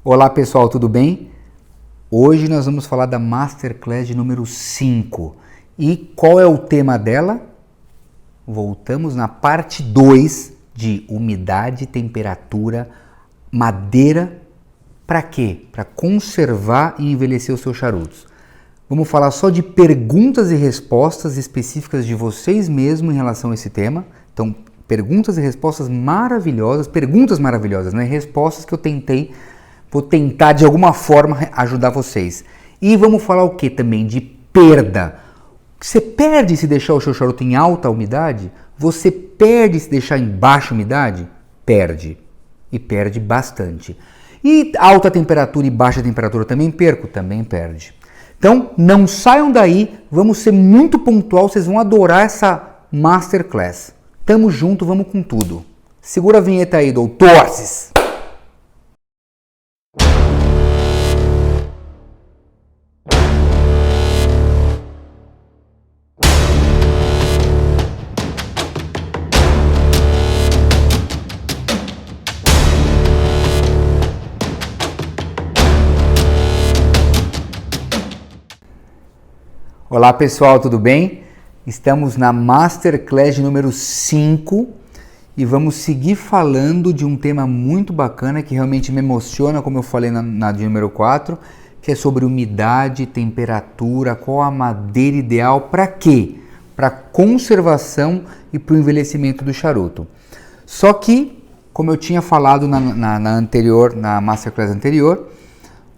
Olá pessoal, tudo bem? Hoje nós vamos falar da Masterclass de número 5. E qual é o tema dela? Voltamos na parte 2 de umidade, temperatura, madeira. Para quê? Para conservar e envelhecer os seus charutos. Vamos falar só de perguntas e respostas específicas de vocês mesmos em relação a esse tema. Então, perguntas e respostas maravilhosas, né? Respostas que vou tentar de alguma forma ajudar vocês. E vamos falar o que também? De perda. Você perde se deixar o seu charuto em alta umidade? Você perde se deixar em baixa umidade? Perde. E perde bastante. E alta temperatura e baixa temperatura também perco? Também perde. Então, não saiam daí, vamos ser muito pontual, vocês vão adorar essa Masterclass. Tamo junto, vamos com tudo. Segura a vinheta aí, doutores! Olá pessoal, tudo bem? Estamos na Masterclass número 5 e vamos seguir falando de um tema muito bacana que realmente me emociona, como eu falei na de número 4, que é sobre umidade, temperatura, qual a madeira ideal, para quê? Para conservação e para o envelhecimento do charuto. Só que, como eu tinha falado na Masterclass anterior,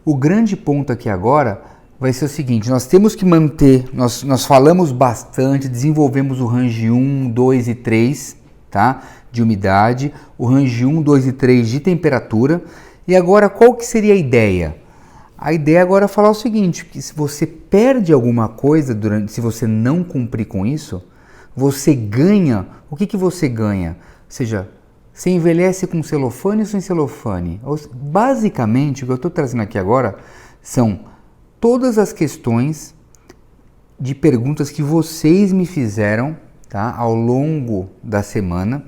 o grande ponto aqui agora vai ser o seguinte: nós temos que manter, nós falamos bastante, desenvolvemos o range 1, 2 e 3, tá? De umidade, o range 1, 2 e 3 de temperatura. E agora qual que seria a ideia? A ideia agora é falar o seguinte, que se você perde alguma coisa se você não cumprir com isso, você ganha, o que você ganha? Ou seja, você envelhece com celofane ou sem celofane? Basicamente, o que eu estou trazendo aqui agora são todas as questões de perguntas que vocês me fizeram, tá, ao longo da semana.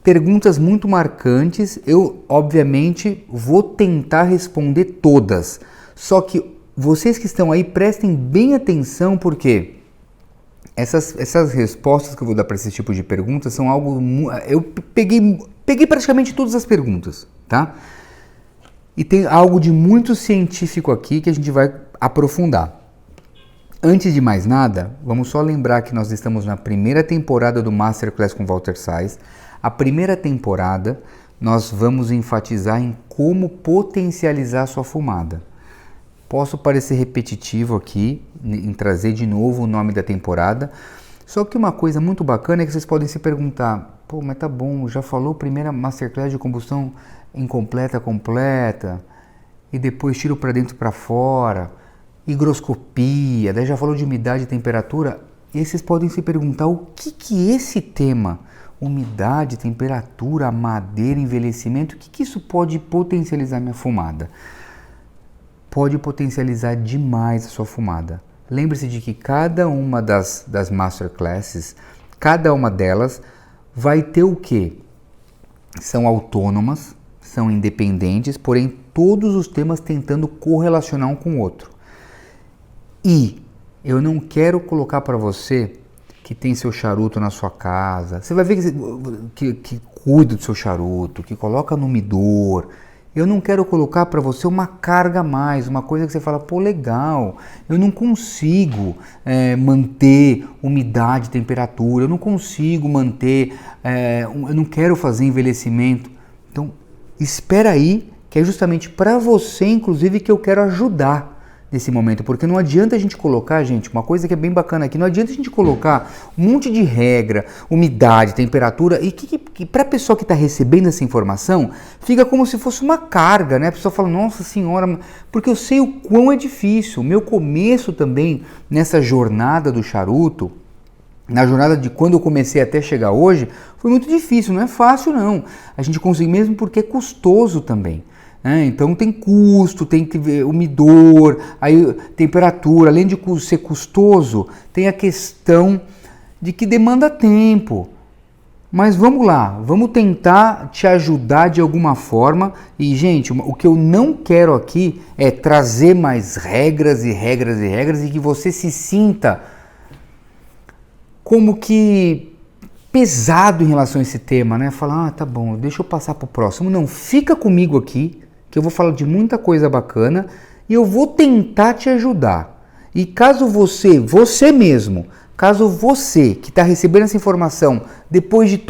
Perguntas muito marcantes. Eu, obviamente, vou tentar responder todas. Só que vocês que estão aí, prestem bem atenção, porque essas respostas que eu vou dar para esse tipo de perguntas são algo... Eu peguei praticamente todas as perguntas, tá? E tem algo de muito científico aqui que a gente vai aprofundar. Antes de mais nada, vamos só lembrar que nós estamos na primeira temporada do Masterclass com Walter Sais. A primeira temporada nós vamos enfatizar em como potencializar a sua fumada. Posso parecer repetitivo aqui, em trazer de novo o nome da temporada, só que uma coisa muito bacana é que vocês podem se perguntar: pô, mas tá bom, já falou primeira Masterclass de combustão incompleta, completa, e depois tiro para dentro e para fora, higroscopia, daí já falou de umidade e temperatura, e vocês podem se perguntar o que esse tema, umidade, temperatura, madeira, envelhecimento, o que isso pode potencializar minha fumada? Pode potencializar demais a sua fumada. Lembre-se de que cada uma das Masterclasses, cada uma delas vai ter o quê? São autônomas, são independentes, porém todos os temas tentando correlacionar um com o outro. E eu não quero colocar para você que tem seu charuto na sua casa, você vai ver que cuida do seu charuto, que coloca no umidor. Eu não quero colocar para você uma carga a mais, uma coisa que você fala, pô, legal, eu não consigo manter umidade, temperatura, eu não consigo manter, eu não quero fazer envelhecimento. Então, espera aí, que é justamente para você, inclusive, que eu quero ajudar nesse momento, porque não adianta a gente colocar, gente, uma coisa que é bem bacana aqui, não adianta a gente colocar um monte de regra, umidade, temperatura, e que para a pessoa que está recebendo essa informação, fica como se fosse uma carga, né? A pessoa fala, nossa senhora, porque eu sei o quão é difícil. O meu começo também nessa jornada do charuto, na jornada de quando eu comecei até chegar hoje, foi muito difícil, não é fácil não. A gente consegue mesmo porque é custoso também. Então tem custo, tem que ver umidor, aí temperatura, além de ser custoso, tem a questão de que demanda tempo. Mas vamos lá, vamos tentar te ajudar de alguma forma. E, gente, o que eu não quero aqui é trazer mais regras e regras e regras e que você se sinta como que pesado em relação a esse tema, né? Falar, tá bom, deixa eu passar pro próximo. Não, fica comigo aqui, que eu vou falar de muita coisa bacana e eu vou tentar te ajudar. E caso você mesmo, caso você que está recebendo essa informação depois de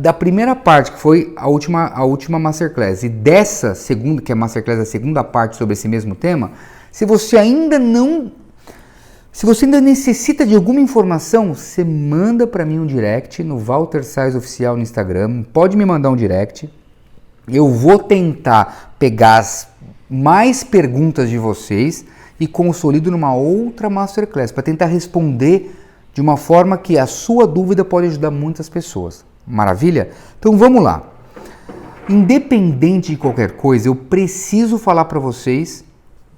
da primeira parte, que foi a última Masterclass, e dessa segunda, que é a Masterclass, a segunda parte sobre esse mesmo tema, se você ainda necessita de alguma informação, você manda para mim um direct no Walter Sais Oficial no Instagram, pode me mandar um direct, eu vou tentar pegar as mais perguntas de vocês e consolido numa outra Masterclass, para tentar responder de uma forma que a sua dúvida pode ajudar muitas pessoas. Maravilha? Então vamos lá. Independente de qualquer coisa, eu preciso falar para vocês,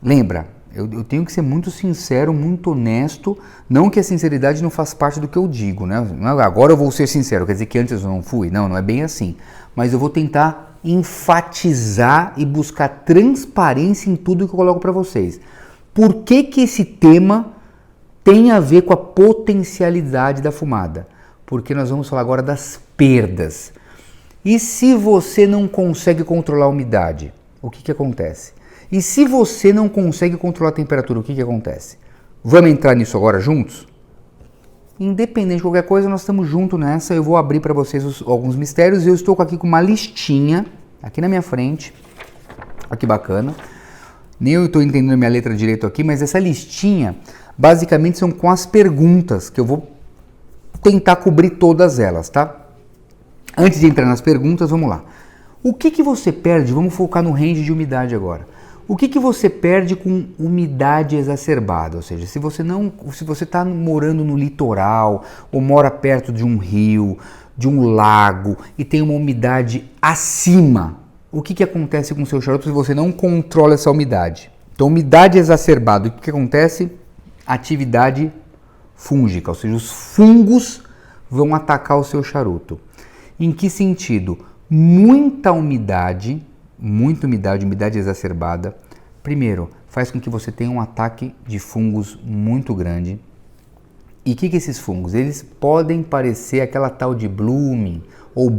lembra, eu tenho que ser muito sincero, muito honesto, não que a sinceridade não faz parte do que eu digo, né? Agora eu vou ser sincero, quer dizer que antes eu não fui? Não é bem assim. Mas eu vou tentar enfatizar e buscar transparência em tudo que eu coloco para vocês. Por que esse tema tem a ver com a potencialidade da fumada? Porque nós vamos falar agora das perdas. E se você não consegue controlar a umidade, o que acontece? E se você não consegue controlar a temperatura, o que acontece? Vamos entrar nisso agora juntos? Independente de qualquer coisa, nós estamos juntos nessa. Eu vou abrir para vocês alguns mistérios. Eu estou aqui com uma listinha aqui na minha frente. Olha que bacana. Nem eu estou entendendo a minha letra direito aqui, mas essa listinha basicamente são com as perguntas, que eu vou tentar cobrir todas elas, tá? Antes de entrar nas perguntas, vamos lá. O que você perde? Vamos focar no range de umidade agora. O que você perde com umidade exacerbada? Ou seja, se você está morando no litoral ou mora perto de um rio, de um lago e tem uma umidade acima, o que acontece com o seu charuto se você não controla essa umidade? Então, umidade exacerbada, o que acontece? Atividade fúngica, ou seja, os fungos vão atacar o seu charuto. Em que sentido? Muita umidade, umidade exacerbada, primeiro, faz com que você tenha um ataque de fungos muito grande. E o que esses fungos? Eles podem parecer aquela tal de bloom, ou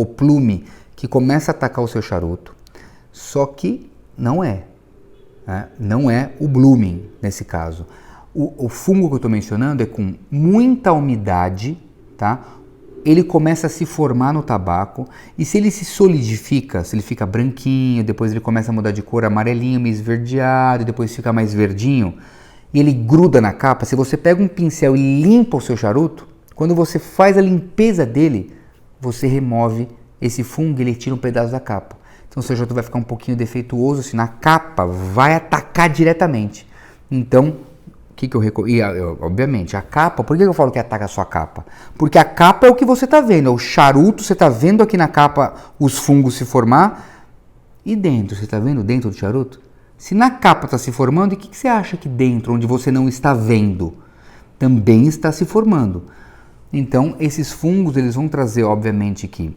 plume, que começa a atacar o seu charuto, só que não é. Não é o blooming nesse caso. O fungo que eu estou mencionando é com muita umidade, tá? Ele começa a se formar no tabaco e se ele se solidifica, se ele fica branquinho, depois ele começa a mudar de cor, amarelinho, meio esverdeado, depois fica mais verdinho, e ele gruda na capa. Se você pega um pincel e limpa o seu charuto, quando você faz a limpeza dele, você remove esse fungo e ele tira um pedaço da capa. Então o seu charuto vai ficar um pouquinho defeituoso, assim, na capa vai atacar diretamente. Então, o que eu recomendo? Obviamente, a capa, por que eu falo que ataca a sua capa? Porque a capa é o que você está vendo, é o charuto, você está vendo aqui na capa os fungos se formar, e dentro, você está vendo dentro do charuto? Se na capa está se formando, e o que você acha que dentro, onde você não está vendo, também está se formando? Então, esses fungos, eles vão trazer, obviamente, que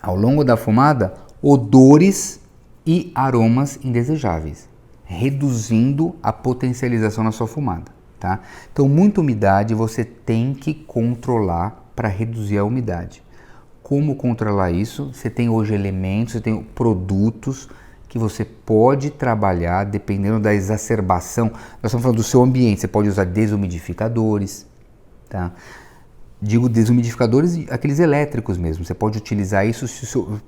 ao longo da fumada, odores e aromas indesejáveis, reduzindo a potencialização na sua fumada, tá? Então, muita umidade você tem que controlar para reduzir a umidade. Como controlar isso? Você tem hoje elementos, você tem produtos que você pode trabalhar dependendo da exacerbação. Nós estamos falando do seu ambiente, você pode usar desumidificadores, tá? Digo desumidificadores, aqueles elétricos mesmo, você pode utilizar isso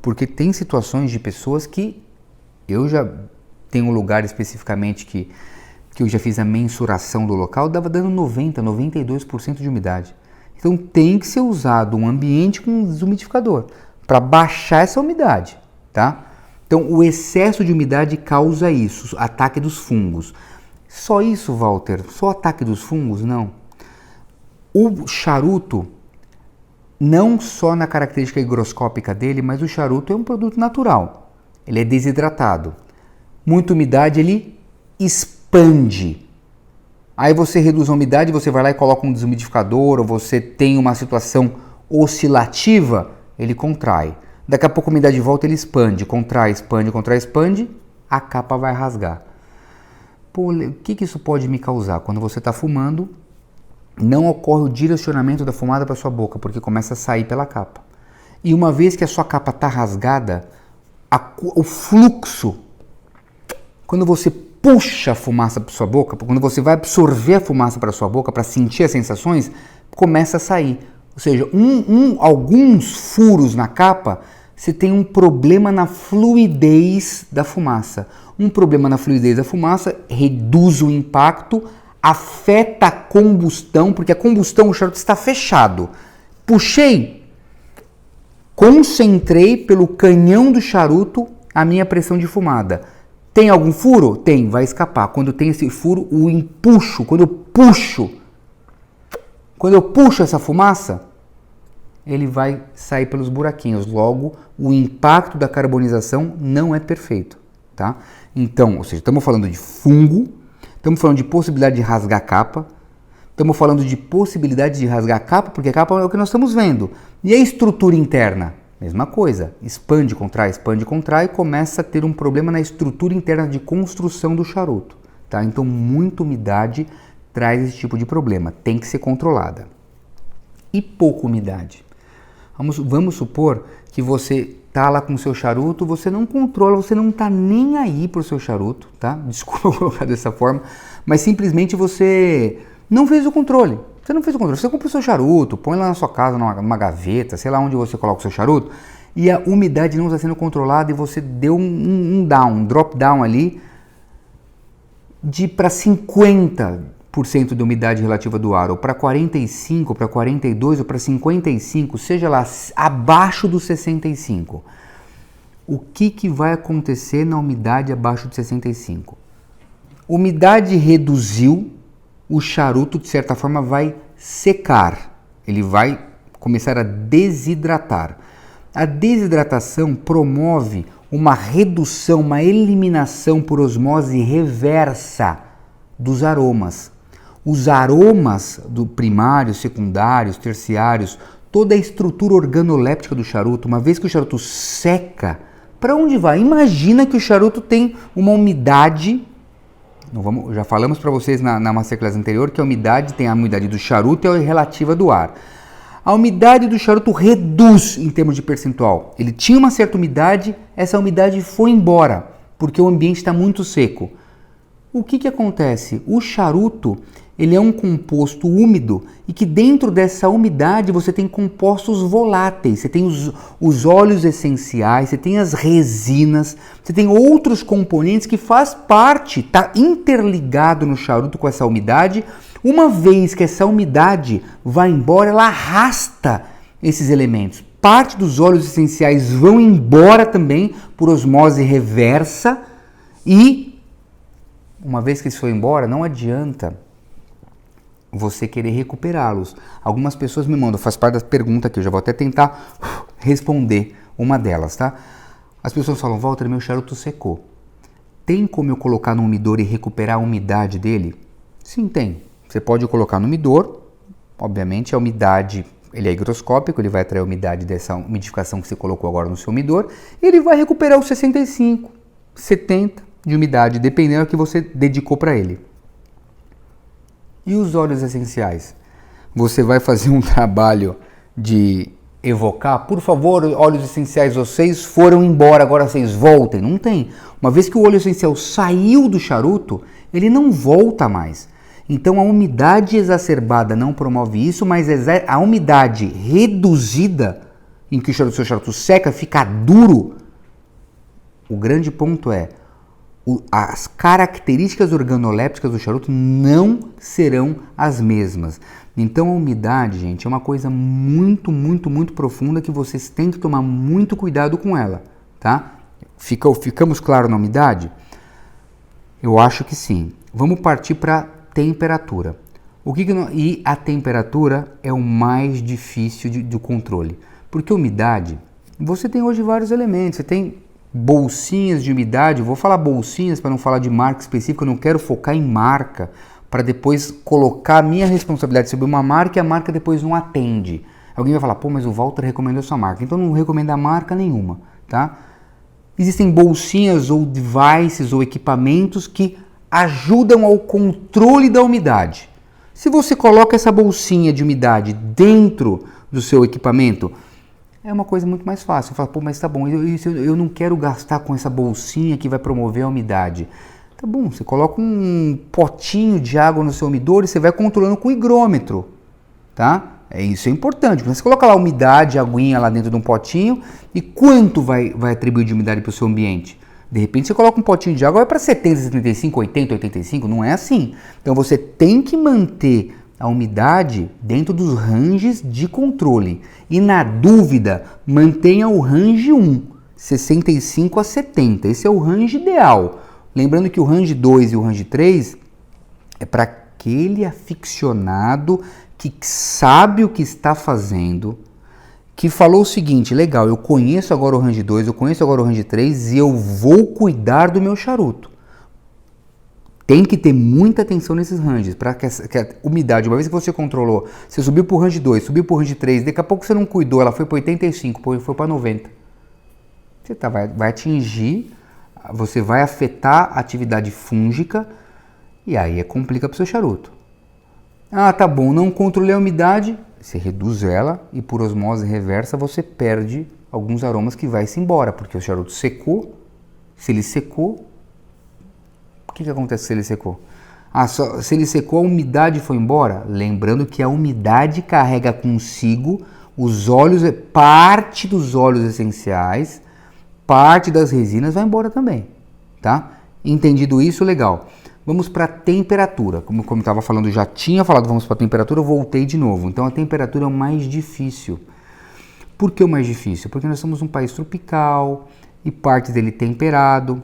porque tem situações de pessoas que eu já tenho um lugar especificamente que eu já fiz a mensuração do local, dava dando 90%, 92% de umidade. Então tem que ser usado um ambiente com um desumidificador para baixar essa umidade, tá? Então o excesso de umidade causa isso, ataque dos fungos. Só isso, Walter? Só ataque dos fungos? Não. O charuto, não só na característica higroscópica dele, mas o charuto é um produto natural. Ele é desidratado. Muita umidade, ele expande. Aí você reduz a umidade, você vai lá e coloca um desumidificador, ou você tem uma situação oscilativa, ele contrai. Daqui a pouco a umidade volta, ele expande, contrai, expande, contrai, expande, a capa vai rasgar. Pô, o que isso pode me causar? Quando você está fumando, não ocorre o direcionamento da fumada para sua boca, porque começa a sair pela capa. E uma vez que a sua capa está rasgada, o fluxo, quando você puxa a fumaça para sua boca, quando você vai absorver a fumaça para sua boca, para sentir as sensações, começa a sair. Ou seja, alguns furos na capa, você tem um problema na fluidez da fumaça. Um problema na fluidez da fumaça reduz o impacto, afeta a combustão, porque a combustão, o charuto está fechado. Puxei, concentrei pelo canhão do charuto a minha pressão de fumada. Tem algum furo? Tem, vai escapar. Quando tem esse furo, o empuxo, quando eu puxo essa fumaça, ele vai sair pelos buraquinhos. Logo, o impacto da carbonização não é perfeito, tá? Então, ou seja, estamos falando de fungo, estamos falando de possibilidade de rasgar a capa, estamos falando de possibilidade de rasgar a capa, porque a capa é o que nós estamos vendo. E a estrutura interna? Mesma coisa, expande, contrai, e começa a ter um problema na estrutura interna de construção do charuto, tá? Então, muita umidade traz esse tipo de problema, tem que ser controlada. E pouca umidade? Vamos supor que você tá lá com o seu charuto, você não controla, você não tá nem aí pro seu charuto, tá? Desculpa colocar dessa forma, mas simplesmente você não fez o controle. Você não fez o controle, você compra o seu charuto, põe lá na sua casa, numa gaveta, sei lá onde você coloca o seu charuto, e a umidade não está sendo controlada e você deu um drop down ali de para 50% de umidade relativa do ar, ou para 45%, para 42% ou para 55%, seja lá abaixo dos 65%. O que vai acontecer na umidade abaixo de 65%? Umidade reduziu, o charuto, de certa forma, vai secar, ele vai começar a desidratar. A desidratação promove uma redução, uma eliminação por osmose reversa dos aromas. Os aromas do primários, secundários, terciários, toda a estrutura organoléptica do charuto, uma vez que o charuto seca, para onde vai? Imagina que o charuto tem uma umidade. Já falamos para vocês na masterclass anterior que a umidade tem a umidade do charuto e a relativa do ar. A umidade do charuto reduz em termos de percentual. Ele tinha uma certa umidade, essa umidade foi embora, porque o ambiente está muito seco. O que acontece? O charuto, ele é um composto úmido e que dentro dessa umidade você tem compostos voláteis, você tem os óleos essenciais, você tem as resinas, você tem outros componentes que faz parte, está interligado no charuto com essa umidade. Uma vez que essa umidade vai embora, ela arrasta esses elementos. Parte dos óleos essenciais vão embora também por osmose reversa e uma vez que isso foi embora, não adianta você querer recuperá-los. Algumas pessoas me mandam, faz parte da pergunta aqui, eu já vou até tentar responder uma delas, tá? As pessoas falam, Walter, meu charuto secou. Tem como eu colocar no umidor e recuperar a umidade dele? Sim, tem. Você pode colocar no umidor, obviamente a umidade, ele é higroscópico, ele vai atrair a umidade dessa umidificação que você colocou agora no seu umidor, e ele vai recuperar os 65, 70 de umidade, dependendo do que você dedicou para ele. E os óleos essenciais? Você vai fazer um trabalho de evocar, por favor, óleos essenciais, vocês foram embora, agora vocês voltem. Não tem. Uma vez que o óleo essencial saiu do charuto, ele não volta mais. Então a umidade exacerbada não promove isso, mas a umidade reduzida, em que o seu charuto seca, fica duro, o grande ponto é as características organolépticas do charuto não serão as mesmas. Então a umidade, gente, é uma coisa muito, muito, muito profunda que vocês têm que tomar muito cuidado com ela, tá? Ficamos claros na umidade? Eu acho que sim. Vamos partir para temperatura. E a temperatura é o mais difícil do controle, porque a umidade, você tem hoje vários elementos, você tem bolsinhas de umidade, vou falar bolsinhas para não falar de marca específica, eu não quero focar em marca, para depois colocar a minha responsabilidade sobre uma marca e a marca depois não atende. Alguém vai falar, pô, mas o Walter recomendou essa marca. Então não recomenda marca nenhuma, tá? Existem bolsinhas ou devices ou equipamentos que ajudam ao controle da umidade. Se você coloca essa bolsinha de umidade dentro do seu equipamento, é uma coisa muito mais fácil. Você fala, pô, mas tá bom, eu não quero gastar com essa bolsinha que vai promover a umidade. Tá bom, você coloca um potinho de água no seu umidor e você vai controlando com o higrômetro, tá? Isso é importante. Você coloca lá a umidade, a aguinha lá dentro de um potinho e quanto vai atribuir de umidade para o seu ambiente? De repente você coloca um potinho de água, vai para 70, 75, 80, 85, não é assim. Então você tem que manter a umidade dentro dos ranges de controle. E na dúvida, mantenha o range 1, 65 a 70. Esse é o range ideal. Lembrando que o range 2 e o range 3 é para aquele aficionado que sabe o que está fazendo, que falou o seguinte, legal, eu conheço agora o range 2, eu conheço agora o range 3 e eu vou cuidar do meu charuto. Tem que ter muita atenção nesses ranges, para que a umidade, uma vez que você controlou, você subiu para o range 2, subiu para o range 3, daqui a pouco você não cuidou, ela foi para 85, foi para 90. Você vai atingir, você vai afetar a atividade fúngica e aí complica para o seu charuto. Ah, tá bom, não controlei a umidade, você reduz ela e por osmose reversa você perde alguns aromas que vai se embora, porque o charuto secou. Se ele secou, o que acontece se ele secou? Se ele secou, a umidade foi embora. Lembrando que a umidade carrega consigo os óleos, parte dos óleos essenciais, parte das resinas vai embora também, tá? Entendido isso, legal. Vamos para a temperatura. Como eu estava falando, já tinha falado, vamos para a temperatura, eu voltei de novo. Então a temperatura é o mais difícil. Por que o mais difícil? Porque nós somos um país tropical e parte dele temperado.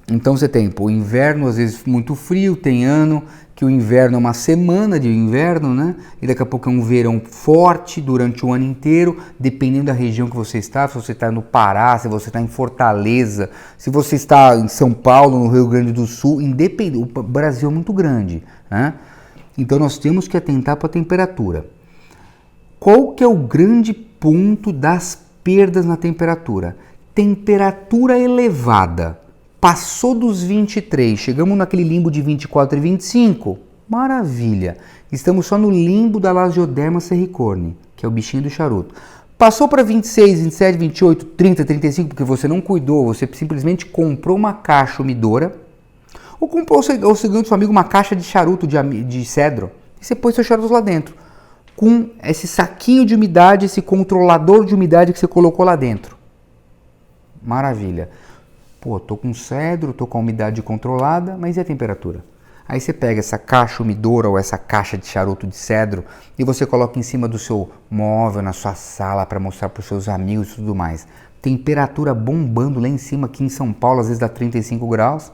Então você tem o inverno, às vezes muito frio, tem ano que o inverno é uma semana de inverno, né? E daqui a pouco é um verão forte durante o ano inteiro, dependendo da região que você está, se você está no Pará, se você está em Fortaleza, se você está em São Paulo, no Rio Grande do Sul, o Brasil é muito grande, né? Então nós temos que atentar para a temperatura. Qual que é o grande ponto das perdas na temperatura? Temperatura elevada. Passou dos 23, chegamos naquele limbo de 24 e 25, maravilha. Estamos só no limbo da Lasioderma serricorne, que é o bichinho do charuto. Passou para 26, 27, 28, 30, 35, porque você não cuidou, você simplesmente comprou uma caixa umidora, ou comprou, ou segundo seu amigo, uma caixa de charuto de cedro, e você pôs seu charuto lá dentro, com esse saquinho de umidade, esse controlador de umidade que você colocou lá dentro. Maravilha. Pô, tô com cedro, tô com a umidade controlada, mas e a temperatura? Aí você pega essa caixa umidora ou essa caixa de charuto de cedro e você coloca em cima do seu móvel, na sua sala, para mostrar para os seus amigos e tudo mais. Temperatura bombando lá em cima, aqui em São Paulo, às vezes dá 35 graus,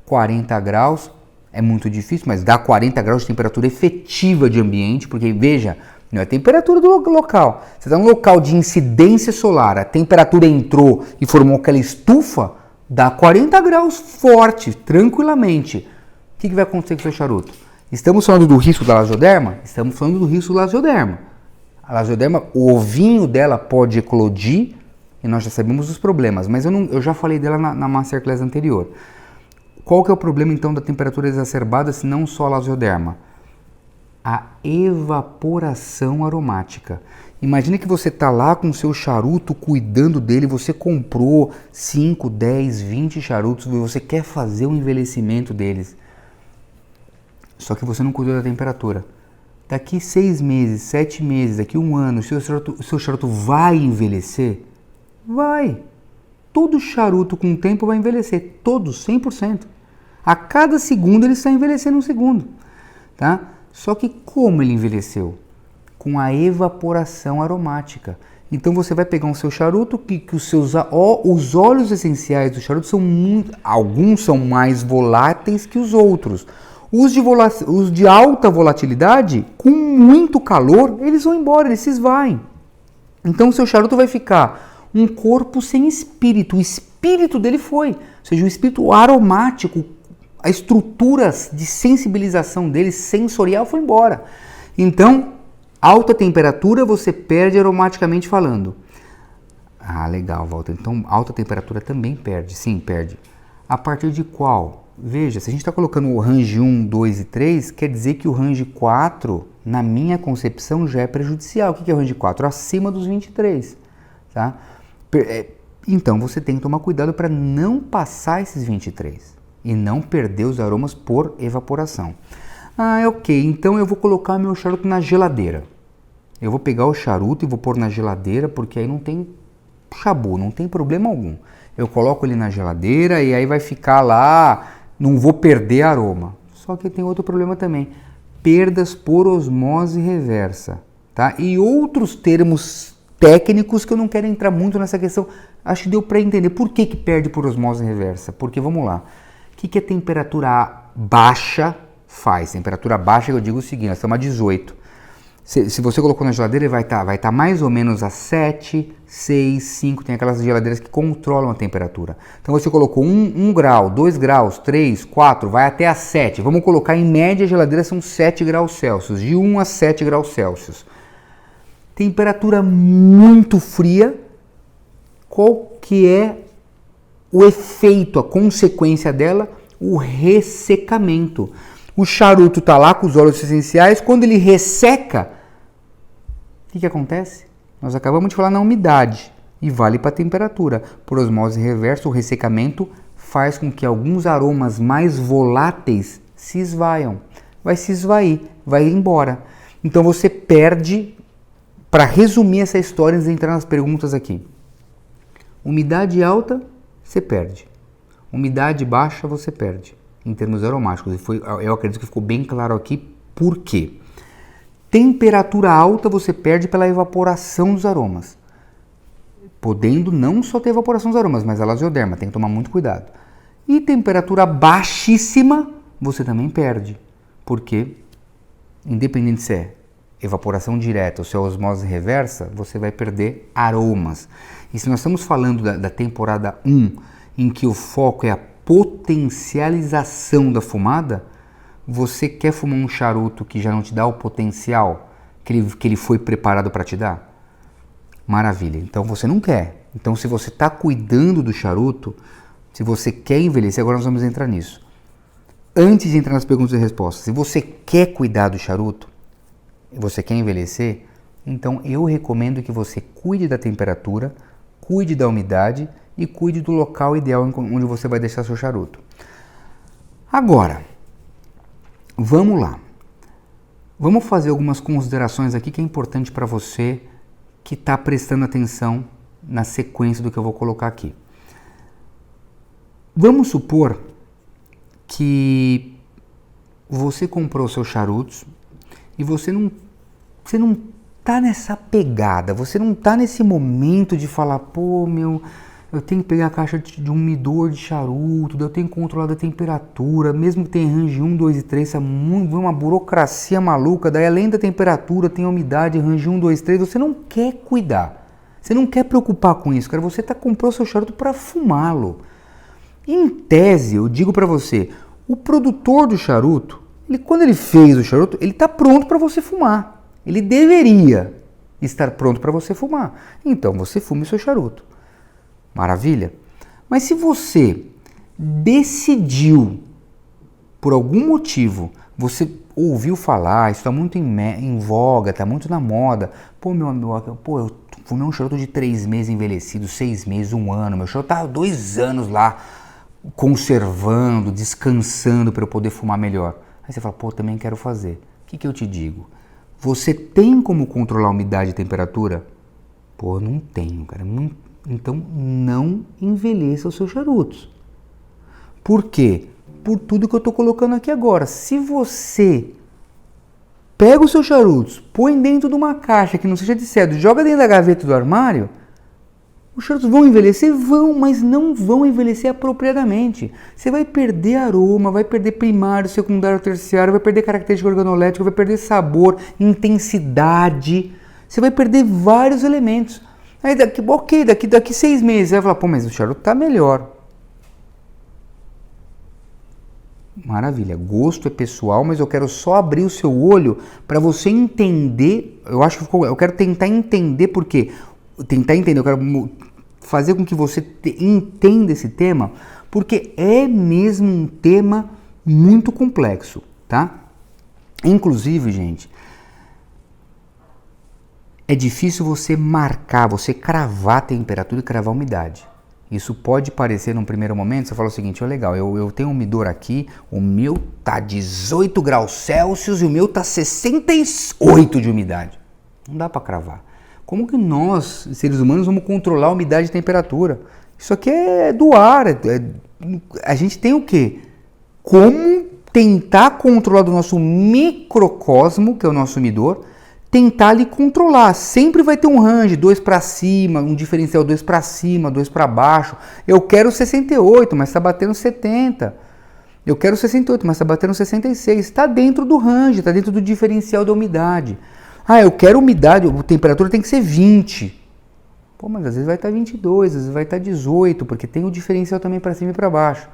40 graus, é muito difícil, mas dá 40 graus de temperatura efetiva de ambiente, porque veja, não é a temperatura do local. Você está num local de incidência solar, a temperatura entrou e formou aquela estufa, dá 40 graus forte, tranquilamente. O que vai acontecer com o seu charuto? Estamos falando do risco da Lasioderma? Estamos falando do risco da Lasioderma. A Lasioderma, o ovinho dela pode eclodir e nós já sabemos os problemas, mas eu já falei dela na Masterclass anterior. Qual que é o problema então da temperatura exacerbada, se não só a Lasioderma? A evaporação aromática. Imagine que você está lá com o seu charuto, cuidando dele, você comprou 5, 10, 20 charutos e você quer fazer o envelhecimento deles. Só que você não cuidou da temperatura. Daqui 6 meses, 7 meses, daqui 1 ano, o seu charuto vai envelhecer? Vai! Todo charuto com o tempo vai envelhecer, todos, 100%. A cada segundo ele está envelhecendo 1 segundo. Tá? Só que como ele envelheceu? Com a evaporação aromática. Então você vai pegar um seu charuto que os óleos essenciais do charuto são alguns são mais voláteis que os outros. Os de alta volatilidade, com muito calor, eles vão embora, eles se esvaem. Então o seu charuto vai ficar um corpo sem espírito. O espírito dele foi, ou seja, o espírito aromático, a estrutura de sensibilização dele, sensorial, foi embora. Então, Alta temperatura você perde aromaticamente falando. Ah, legal, Walter. Então, alta temperatura também perde. Sim, perde. A partir de qual? Veja, se a gente está colocando o range 1, 2 e 3, quer dizer que o range 4, na minha concepção, já é prejudicial. O que é o range 4? Acima dos 23. Tá? Então, você tem que tomar cuidado para não passar esses 23 e não perder os aromas por evaporação. Ah, ok. Então, eu vou colocar meu charuto na geladeira. Eu vou pegar o charuto e vou pôr na geladeira, porque aí não tem chabu, não tem problema algum. Eu coloco ele na geladeira e aí vai ficar lá, não vou perder aroma. Só que tem outro problema também, perdas por osmose reversa, tá? E outros termos técnicos que eu não quero entrar muito nessa questão. Acho que deu para entender por que perde por osmose reversa. Porque, vamos lá, o que a temperatura baixa faz? Temperatura baixa, eu digo o seguinte, nós estamos a 18. Se você colocou na geladeira, ele vai estar mais ou menos a 7, 6, 5, tem aquelas geladeiras que controlam a temperatura. Então você colocou 1 grau, 2 graus, 3, 4, vai até a 7. Vamos colocar em média a geladeira são 7 graus Celsius, de 1 a 7 graus Celsius. Temperatura muito fria, qual que é o efeito, a consequência dela? O ressecamento. O charuto está lá com os óleos essenciais, quando ele resseca, o que acontece? Nós acabamos de falar na umidade e vale para a temperatura. Por osmose reversa, o ressecamento faz com que alguns aromas mais voláteis se esvaiam. Vai se esvair, vai embora. Então você perde, para resumir essa história, antes de entrar nas perguntas aqui. Umidade alta, você perde. Umidade baixa, você perde. Em termos aromáticos. Eu acredito que ficou bem claro aqui por quê. Temperatura alta você perde pela evaporação dos aromas. Podendo não só ter evaporação dos aromas, mas a lasioderma, tem que tomar muito cuidado. E temperatura baixíssima você também perde. Porque, independente se é evaporação direta ou se é osmose reversa, você vai perder aromas. E se nós estamos falando da temporada 1, em que o foco é a potencialização da fumada, você quer fumar um charuto que já não te dá o potencial que ele foi preparado para te dar? Maravilha, então você não quer. Então se você está cuidando do charuto, se você quer envelhecer, agora nós vamos entrar nisso. Antes de entrar nas perguntas e respostas, se você quer cuidar do charuto, você quer envelhecer, então eu recomendo que você cuide da temperatura, cuide da umidade e cuide do local ideal onde você vai deixar seu charuto. Agora, vamos lá. Vamos fazer algumas considerações aqui que é importante para você que está prestando atenção na sequência do que eu vou colocar aqui. Vamos supor que você comprou seus charutos e você não tá nessa pegada, você não tá nesse momento de falar, pô, eu tenho que pegar a caixa de um medidor de charuto, eu tenho que controlar a temperatura, mesmo que tenha range 1, 2 e 3, é uma burocracia maluca, daí além da temperatura tem a umidade, range 1, 2, 3, você não quer cuidar, você não quer preocupar com isso, cara, você comprou seu charuto para fumá-lo. Em tese, eu digo para você, o produtor do charuto, quando ele fez o charuto, ele está pronto para você fumar, ele deveria estar pronto para você fumar, então você fume o seu charuto. Maravilha? Mas se você decidiu, por algum motivo, você ouviu falar, isso está muito em voga, está muito na moda, pô, eu fumei um charuto de 3 meses envelhecido, 6 meses, 1 ano, meu charuto está 2 anos lá, conservando, descansando para eu poder fumar melhor. Aí você fala, pô, também quero fazer. O que eu te digo? Você tem como controlar a umidade e temperatura? Pô, não tenho, cara, Então, não envelheça os seus charutos. Por quê? Por tudo que eu estou colocando aqui agora. Se você pega os seus charutos, põe dentro de uma caixa que não seja de cedro, joga dentro da gaveta do armário, os charutos vão envelhecer? Vão, mas não vão envelhecer apropriadamente. Você vai perder aroma, vai perder primário, secundário, terciário, vai perder característica organolética, vai perder sabor, intensidade. Você vai perder vários elementos. Aí daqui 6 meses, você vai falar, pô, mas o charuto tá melhor. Maravilha, gosto é pessoal, mas eu quero só abrir o seu olho para você entender. Eu quero tentar entender por quê. Eu quero fazer com que você entenda esse tema, porque é mesmo um tema muito complexo, tá? Inclusive, gente, é difícil você marcar, você cravar a temperatura e cravar a umidade. Isso pode parecer num primeiro momento, você fala o seguinte, legal, eu tenho um medidor aqui, o meu tá 18 graus Celsius e o meu tá 68 de umidade. Não dá para cravar. Como que nós, seres humanos, vamos controlar a umidade e temperatura? Isso aqui é do ar. A gente tem o quê? Como tentar controlar do nosso microcosmo, que é o nosso medidor, tentar lhe controlar. Sempre vai ter um range, 2 para cima, um diferencial 2 para cima, 2 para baixo. Eu quero 68, mas está batendo 70. Eu quero 68, mas está batendo 66. Está dentro do range, está dentro do diferencial da umidade. Eu quero umidade, a temperatura tem que ser 20. Pô, mas às vezes vai estar 22, às vezes vai estar 18, porque tem o diferencial também para cima e para baixo.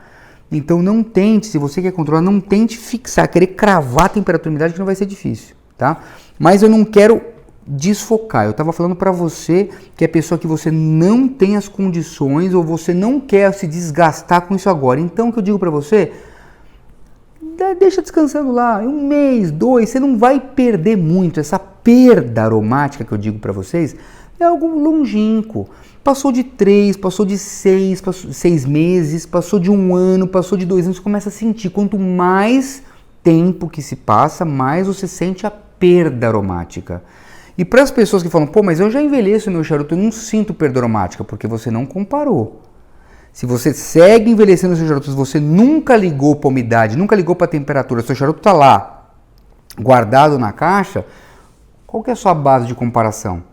Então não tente, se você quer controlar, não tente fixar, querer cravar a temperatura e umidade, que não vai ser difícil, tá? Mas eu não quero desfocar. Eu estava falando para você que é pessoa que você não tem as condições ou você não quer se desgastar com isso agora. Então o que eu digo para você, deixa descansando lá, 1 mês, 2, você não vai perder muito. Essa perda aromática que eu digo para vocês é algo longínquo. Passou de 3, passou de 6 meses, passou de 1 ano, passou de 2 anos, você começa a sentir. Quanto mais tempo que se passa, mais você sente a perda aromática. E para as pessoas que falam, pô, mas eu já envelheço meu charuto, eu não sinto perda aromática, porque você não comparou. Se você segue envelhecendo seu charuto, se você nunca ligou para a umidade, nunca ligou para a temperatura, seu charuto está lá, guardado na caixa, qual que é a sua base de comparação?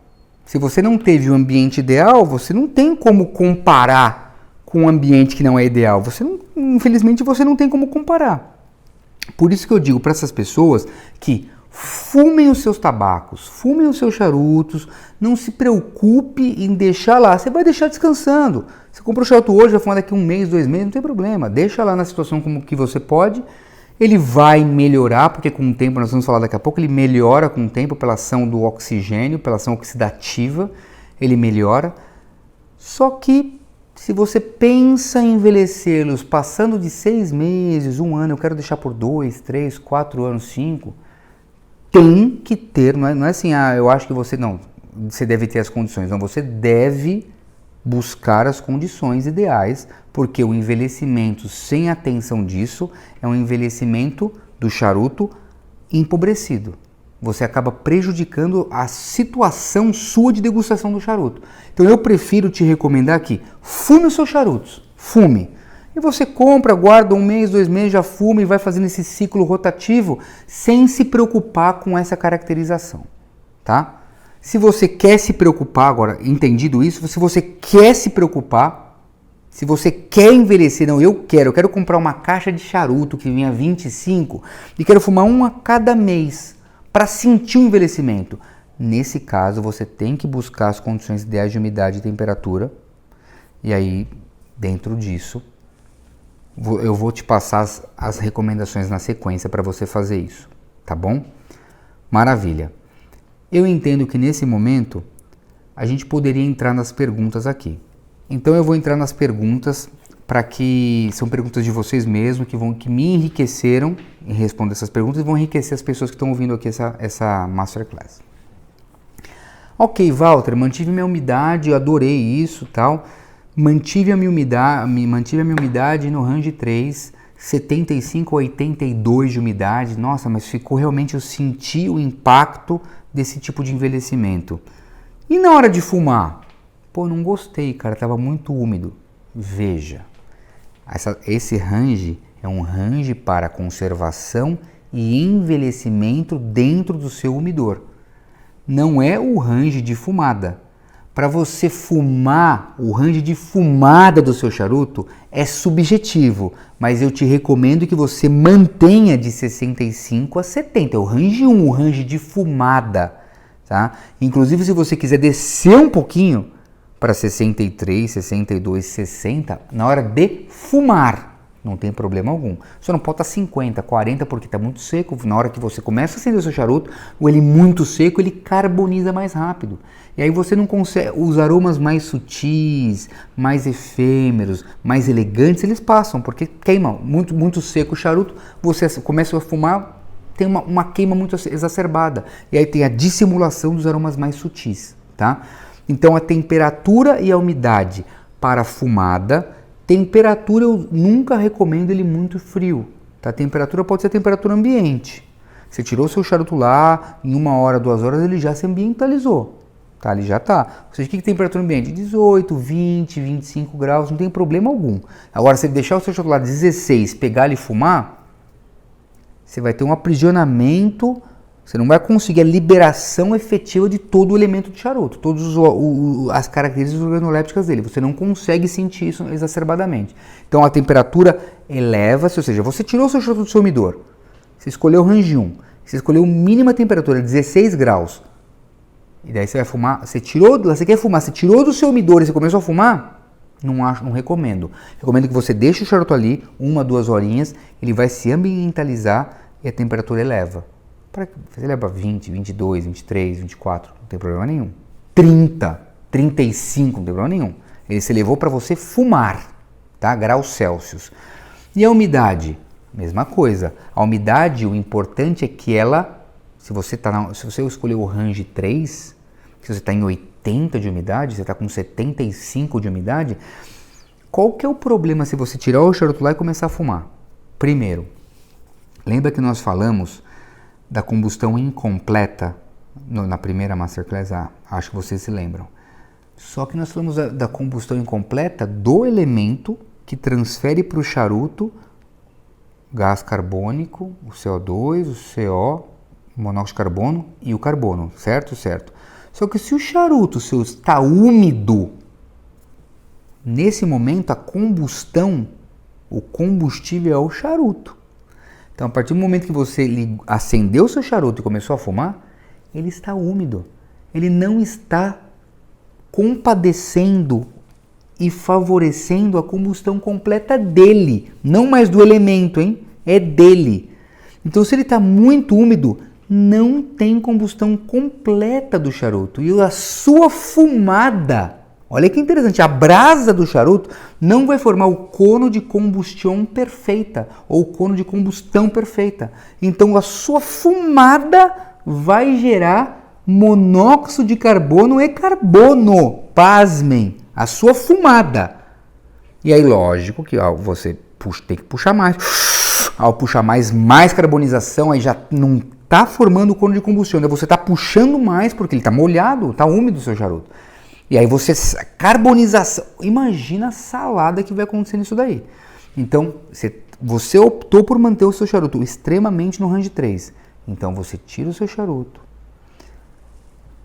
Se você não teve o ambiente ideal, você não tem como comparar com um ambiente que não é ideal. Infelizmente, você não tem como comparar. Por isso que eu digo para essas pessoas que fumem os seus tabacos, fumem os seus charutos, não se preocupe em deixar lá, você vai deixar descansando. Você comprou o charuto hoje, vai fumar daqui 1 mês, 2 meses, não tem problema, deixa lá na situação como que você pode, ele vai melhorar, porque com o tempo, nós vamos falar daqui a pouco, ele melhora com o tempo pela ação do oxigênio, pela ação oxidativa, ele melhora, só que se você pensa em envelhecê-los passando de 6 meses, 1 ano, eu quero deixar por 2, 3, 4 anos, 5, tem que ter, não é assim, eu acho que você deve ter as condições, não, você deve buscar as condições ideais, porque o envelhecimento sem atenção disso é um envelhecimento do charuto empobrecido. Você acaba prejudicando a situação sua de degustação do charuto. Então eu prefiro te recomendar que fume os seus charutos, fume. E você compra, guarda 1 mês, 2 meses, já fuma e vai fazendo esse ciclo rotativo sem se preocupar com essa caracterização, tá? Se você quer se preocupar, agora, entendido isso, se você quer se preocupar, se você quer envelhecer, eu quero comprar uma caixa de charuto que vinha 25 e quero fumar 1 a cada mês para sentir o envelhecimento. Nesse caso, você tem que buscar as condições ideais de umidade e temperatura e aí, dentro disso, eu vou te passar as recomendações na sequência para você fazer isso, tá bom? Maravilha. Eu entendo que nesse momento a gente poderia entrar nas perguntas aqui. Então eu vou entrar nas perguntas são perguntas de vocês mesmos que me enriqueceram em responder essas perguntas e vão enriquecer as pessoas que estão ouvindo aqui essa Masterclass. Ok, Walter, mantive minha umidade, eu adorei isso, tal. Mantive a minha umidade no range 3, 75 a 82 de umidade. Nossa, mas ficou realmente, eu senti o impacto desse tipo de envelhecimento. E na hora de fumar? Pô, não gostei, cara, tava muito úmido. Veja, esse range é um range para conservação e envelhecimento dentro do seu umidor. Não é o range de fumada. Para você fumar, o range de fumada do seu charuto é subjetivo, mas eu te recomendo que você mantenha de 65 a 70, é o range 1, o range de fumada, tá? Inclusive, se você quiser descer um pouquinho para 63, 62, 60, na hora de fumar, não tem problema algum. Só não pode estar 50, 40 porque está muito seco. Na hora que você começa a acender o seu charuto, ele muito seco, ele carboniza mais rápido. E aí você não consegue, os aromas mais sutis, mais efêmeros, mais elegantes, eles passam, porque queima muito seco o charuto, você começa a fumar, tem uma queima muito exacerbada. E aí tem a dissimulação dos aromas mais sutis, tá? Então a temperatura e a umidade para a fumada. Temperatura eu nunca recomendo ele muito frio, tá? Temperatura pode ser a temperatura ambiente. Você tirou seu charuto lá, em 1 hora, 2 horas ele já se ambientalizou, tá? Ele já tá. Ou seja, o que é temperatura ambiente? 18, 20, 25 graus, não tem problema algum. Agora, se você deixar o seu charuto lá 16, pegar ele e fumar, você vai ter um aprisionamento. Você não vai conseguir a liberação efetiva de todo o elemento do charuto, todas as características organolépticas dele. Você não consegue sentir isso exacerbadamente. Então a temperatura eleva-se, ou seja, você tirou o seu charuto do seu umidor, você escolheu o range 1, você escolheu mínima temperatura, 16 graus, e daí você vai fumar, você quer fumar, você tirou do seu umidor e você começou a fumar, não recomendo. Recomendo que você deixe o charuto ali, 1, 2 horinhas, ele vai se ambientalizar e a temperatura eleva. Você leva 20, 22, 23, 24, não tem problema nenhum. 30, 35, não tem problema nenhum. Ele se levou para você fumar, tá? Graus Celsius. E a umidade? Mesma coisa. A umidade, o importante é que ela, se você escolher o range 3, se você está em 80 de umidade, você está com 75 de umidade, qual que é o problema se você tirar o charuto lá e começar a fumar? Primeiro, lembra que nós falamos da combustão incompleta na primeira Masterclass? Acho que vocês se lembram. Só que nós falamos da combustão incompleta do elemento que transfere para o charuto gás carbônico, o CO2, o CO, o monóxido de carbono e o carbono, certo? Certo. Só que se o charuto seu está úmido, nesse momento a combustão, o combustível é o charuto. Então, a partir do momento que você acendeu o seu charuto e começou a fumar, ele está úmido. Ele não está compadecendo e favorecendo a combustão completa dele. Não mais do elemento, hein? É dele. Então, se ele está muito úmido, não tem combustão completa do charuto. E a sua fumada, olha que interessante, a brasa do charuto não vai formar o cono de combustão perfeita ou o cono de combustão perfeita. Então a sua fumada vai gerar monóxido de carbono e carbono. Pasmem, a sua fumada. E aí lógico que você tem que puxar mais. Ao puxar mais carbonização, aí já não está formando o cono de combustão. Você está puxando mais porque ele está molhado, está úmido o seu charuto. E aí carbonização, imagina a salada que vai acontecer nisso daí. Então, você optou por manter o seu charuto extremamente no range 3. Então, você tira o seu charuto.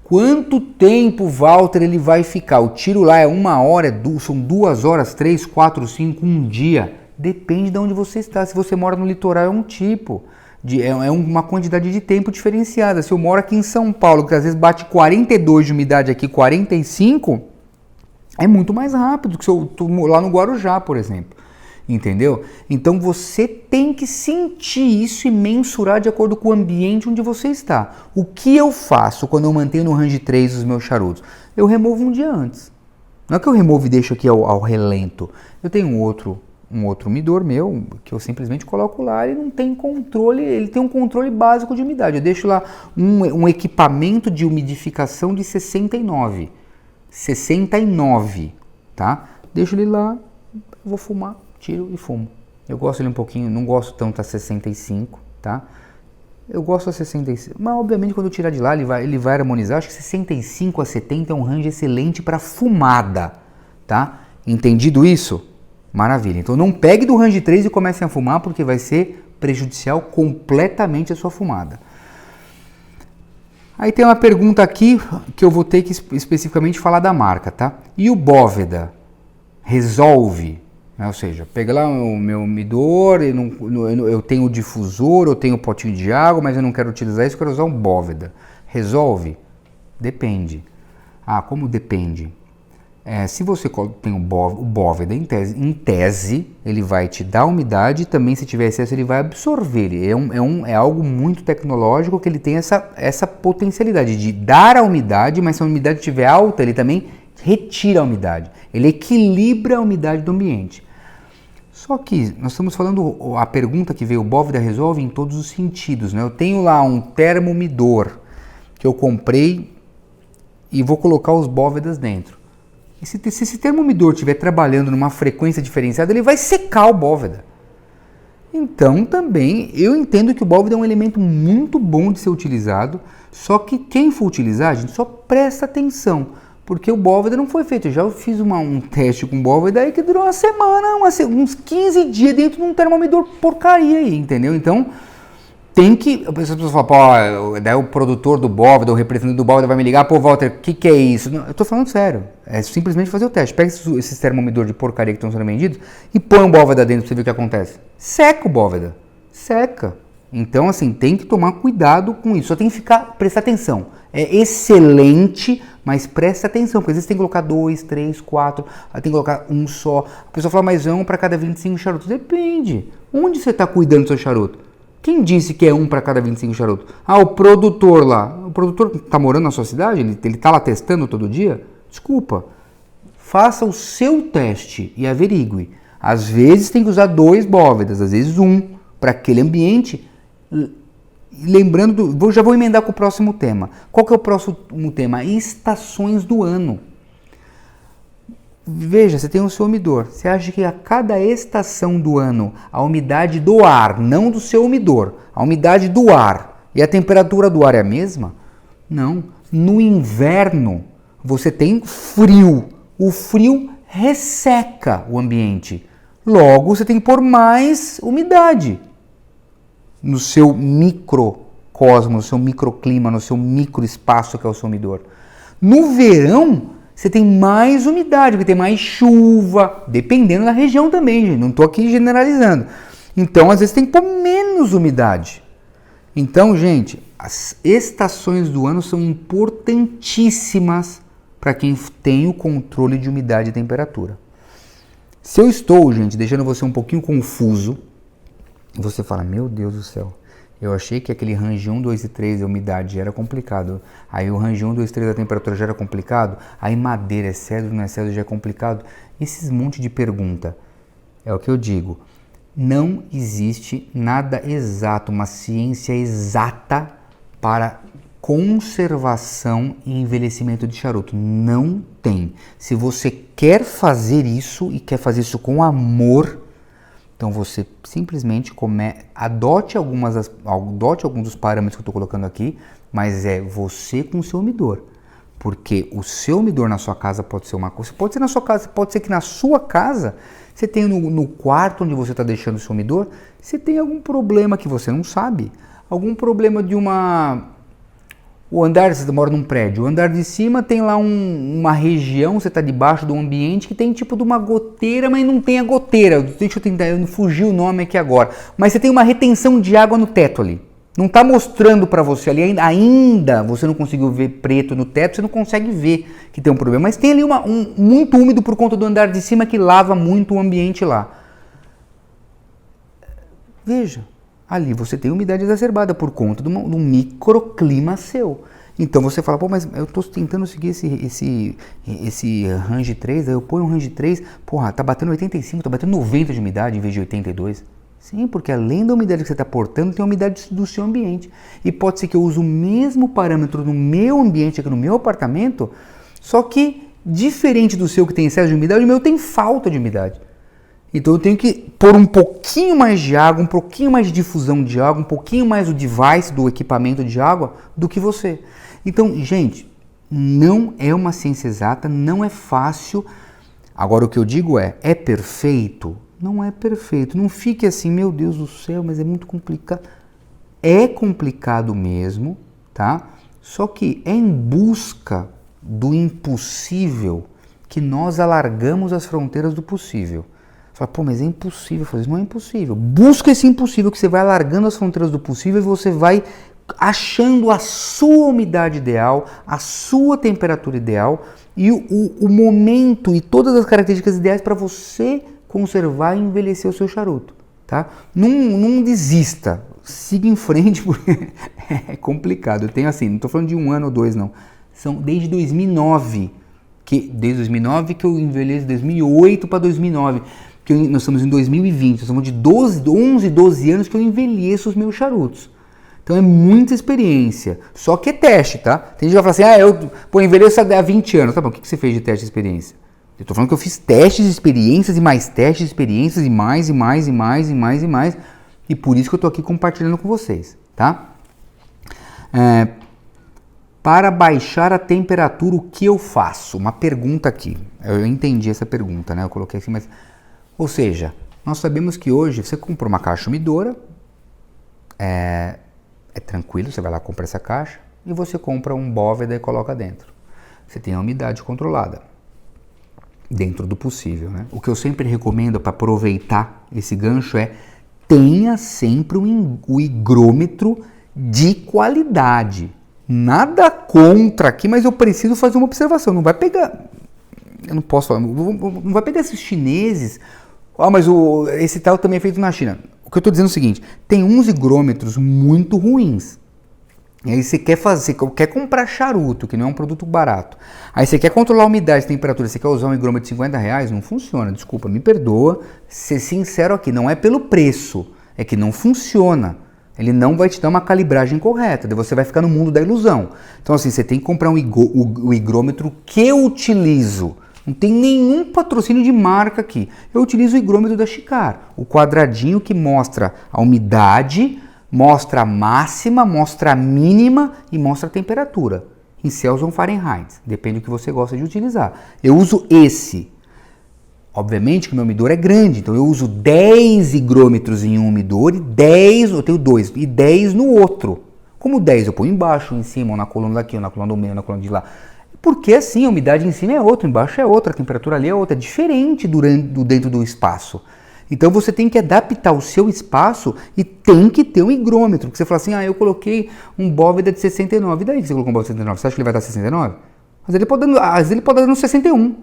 Quanto tempo, Walter, ele vai ficar? O tiro lá é 1 hora, são 2 horas, 3, 4, 5, 1 dia. Depende de onde você está. Se você mora no litoral, é um tipo. É uma quantidade de tempo diferenciada. Se eu moro aqui em São Paulo, que às vezes bate 42 de umidade aqui, 45, é muito mais rápido que se eu tô lá no Guarujá, por exemplo. Entendeu? Então você tem que sentir isso e mensurar de acordo com o ambiente onde você está. O que eu faço quando eu mantenho no range 3 os meus charutos? Eu removo um dia antes. Não é que eu removo e deixo aqui ao relento. Eu tenho um outro umidor meu, que eu simplesmente coloco lá, ele não tem controle, ele tem um controle básico de umidade. Eu deixo lá um equipamento de umidificação de 69, tá? Deixo ele lá, vou fumar, tiro e fumo. Eu gosto ele um pouquinho, não gosto tanto a 65, tá? Eu gosto a 65, mas obviamente quando eu tirar de lá ele vai harmonizar. Acho que 65 a 70 é um range excelente para fumada, tá? Entendido isso? Maravilha. Então não pegue do range 3 e comece a fumar, porque vai ser prejudicial completamente a sua fumada. Aí tem uma pergunta aqui que eu vou ter que especificamente falar da marca, tá? E o Bóveda resolve? Ou seja, pega lá o meu umidor, eu tenho o difusor, eu tenho o potinho de água, mas eu não quero utilizar isso, eu quero usar um Bóveda. Resolve? Depende. Como depende? Se você tem o Bóveda, em tese, ele vai te dar umidade e também, se tiver excesso, ele vai absorver. É algo muito tecnológico que ele tem essa potencialidade de dar a umidade, mas se a umidade estiver alta, ele também retira a umidade. Ele equilibra a umidade do ambiente. Só que nós estamos falando, a pergunta que veio, o Bóveda resolve em todos os sentidos, né? Eu tenho lá um termomidor que eu comprei e vou colocar os Bóvedas dentro. E se esse termomidor estiver trabalhando numa frequência diferenciada, ele vai secar o Bóveda. Então, também, eu entendo que o Bóveda é um elemento muito bom de ser utilizado, só que quem for utilizar, a gente só presta atenção, porque o Bóveda não foi feito. Eu já fiz um teste com o Bóveda aí que durou uma semana, uns 15 dias dentro de um termomidor porcaria aí, entendeu? Então, tem que... As pessoas falam, pô, daí o produtor do Bóveda, o representante do Bóveda vai me ligar, pô, Walter, o que é isso? Não, eu tô falando sério, é simplesmente fazer o teste. Pega esses termomidores de porcaria que estão sendo vendidos e põe um Bóveda dentro pra você ver o que acontece. Seca o Bóveda, seca. Então, assim, tem que tomar cuidado com isso, só tem que prestar atenção. É excelente, mas presta atenção, porque às vezes tem que colocar 2, 3, 4, tem que colocar um só. A pessoa fala, mas é um para cada 25 charutos. Depende. Onde você está cuidando do seu charuto? Quem disse que é um para cada 25 charutos? O produtor lá. O produtor está morando na sua cidade? Ele está lá testando todo dia? Desculpa. Faça o seu teste e averigue. Às vezes tem que usar 2 Bóvedas, às vezes um, para aquele ambiente. Lembrando, já vou emendar com o próximo tema. Qual que é o próximo tema? Estações do ano. Veja, você tem um seu umidor. Você acha que a cada estação do ano, a umidade do ar, não do seu umidor, a umidade do ar e a temperatura do ar é a mesma? Não. No inverno, você tem frio. O frio resseca o ambiente. Logo, você tem que pôr mais umidade no seu microcosmo, no seu microclima, no seu microespaço que é o seu umidor. No verão, você tem mais umidade, porque tem mais chuva, dependendo da região também, gente. Não estou aqui generalizando. Então, às vezes tem que pôr menos umidade. Então, gente, as estações do ano são importantíssimas para quem tem o controle de umidade e temperatura. Se eu estou, gente, deixando você um pouquinho confuso, você fala, meu Deus do céu, eu achei que aquele range 1, 2 e 3 da umidade era complicado, aí o range 1, 2 e 3 da temperatura já era complicado, aí madeira é cedro, não é cedro, já é complicado. Esses monte de pergunta, é o que eu digo, não existe nada exato, uma ciência exata para conservação e envelhecimento de charuto. Não tem. Se você quer fazer isso e quer fazer isso com amor, então você simplesmente adote alguns dos parâmetros que eu estou colocando aqui, mas é você com o seu umidor. Porque o seu umidor na sua casa pode ser uma coisa, pode ser na sua casa, pode ser que na sua casa você tenha no quarto onde você está deixando o seu umidor, você tem algum problema que você não sabe, algum problema de o andar, você mora num prédio, o andar de cima tem lá uma região, você está debaixo de um ambiente que tem tipo de uma goteira, mas não tem a goteira. Deixa eu tentar, eu não fugi o nome aqui agora. Mas você tem uma retenção de água no teto ali. Não está mostrando para você ali, ainda você não conseguiu ver preto no teto, você não consegue ver que tem um problema. Mas tem ali muito úmido por conta do andar de cima que lava muito o ambiente lá. Veja. Ali você tem umidade exacerbada por conta de um microclima seu. Então você fala, pô, mas eu estou tentando seguir esse range 3, aí eu ponho um range 3, porra, tá batendo 85, tá batendo 90 de umidade em vez de 82. Sim, porque além da umidade que você está portando, tem a umidade do seu ambiente. E pode ser que eu use o mesmo parâmetro no meu ambiente, aqui no meu apartamento, só que diferente do seu que tem excesso de umidade, o meu tem falta de umidade. Então eu tenho que pôr um pouquinho mais de água, um pouquinho mais de difusão de água, um pouquinho mais do device, do equipamento de água, do que você. Então, gente, não é uma ciência exata, não é fácil. Agora o que eu digo é perfeito? Não é perfeito. Não fique assim, meu Deus do céu, mas é muito complicado. É complicado mesmo, tá? Só que é em busca do impossível que nós alargamos as fronteiras do possível. Você fala, pô, mas é impossível fazer isso. Não é impossível. Busca esse impossível que você vai alargando as fronteiras do possível e você vai achando a sua umidade ideal, a sua temperatura ideal e o momento e todas as características ideais para você conservar e envelhecer o seu charuto, tá? Não desista, siga em frente porque é complicado. Eu tenho assim, não estou falando de 1 ano ou 2 não, são desde 2009, desde 2009 que eu envelheço, 2008 para 2009, nós estamos em 2020, nós estamos de 11, 12 anos que eu envelheço os meus charutos. Então é muita experiência, só que é teste, tá? Tem gente que vai falar assim, eu envelheço há 20 anos. Tá bom, o que você fez de teste de experiência? Eu tô falando que eu fiz testes de experiências e mais testes de experiências e mais, e por isso que eu tô aqui compartilhando com vocês, tá? Para baixar a temperatura, o que eu faço? Uma pergunta aqui, eu entendi essa pergunta, né? Eu coloquei assim, mas... Ou seja, nós sabemos que hoje você comprou uma caixa umidora, é tranquilo, você vai lá, compra essa caixa e você compra um Bóveda e coloca dentro. Você tem a umidade controlada, dentro do possível, né? O que eu sempre recomendo para aproveitar esse gancho tenha sempre o higrômetro de qualidade. Nada contra aqui, mas eu preciso fazer uma observação. Não vai pegar, eu não posso falar, não vai pegar esses chineses, mas esse tal também é feito na China. O que eu estou dizendo é o seguinte, tem uns higrômetros muito ruins. E aí você quer comprar charuto, que não é um produto barato. Aí você quer controlar a umidade e temperatura, você quer usar um higrômetro de R$50, não funciona, desculpa, me perdoa. Ser sincero aqui, não é pelo preço, é que não funciona. Ele não vai te dar uma calibragem correta, daí você vai ficar no mundo da ilusão. Então assim, você tem que comprar o higrômetro que eu utilizo. Não tem nenhum patrocínio de marca aqui. Eu utilizo o higrômetro da Chicar, o quadradinho que mostra a umidade, mostra a máxima, mostra a mínima e mostra a temperatura. Em Celsius ou Fahrenheit, depende do que você gosta de utilizar. Eu uso esse. Obviamente que o meu umidor é grande, então eu uso 10 higrômetros em um umidor e 10, eu tenho 2, e 10 no outro. Como 10 eu ponho embaixo, em cima, ou na coluna daqui, ou na coluna do meio, ou na coluna de lá. Porque assim, a umidade em cima é outra, embaixo é outra, a temperatura ali é outra, é diferente dentro do espaço. Então você tem que adaptar o seu espaço e tem que ter um higrômetro. Porque você fala assim, eu coloquei um Bóveda de 69, e daí que você colocou um Bóveda de 69? Você acha que ele vai dar 69? Mas ele pode dar no 61.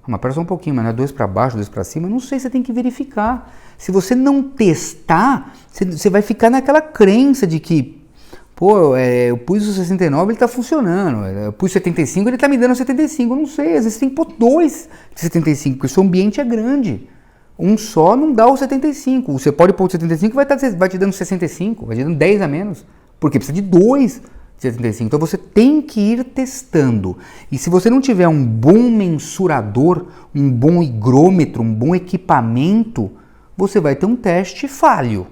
Mas pera só um pouquinho, mas não é 2 para baixo, 2 para cima, não sei, você tem que verificar. Se você não testar, você vai ficar naquela crença de que eu pus o 69, ele está funcionando. Eu pus o 75, ele está me dando 75. Eu não sei, às vezes tem que pôr 2 de 75, porque o seu ambiente é grande. Um só não dá o 75. Você pode pôr o 75 e vai te dando 65, vai te dando 10 a menos. Porque precisa de 2 de 75. Então você tem que ir testando. E se você não tiver um bom mensurador, um bom higrômetro, um bom equipamento, você vai ter um teste falho.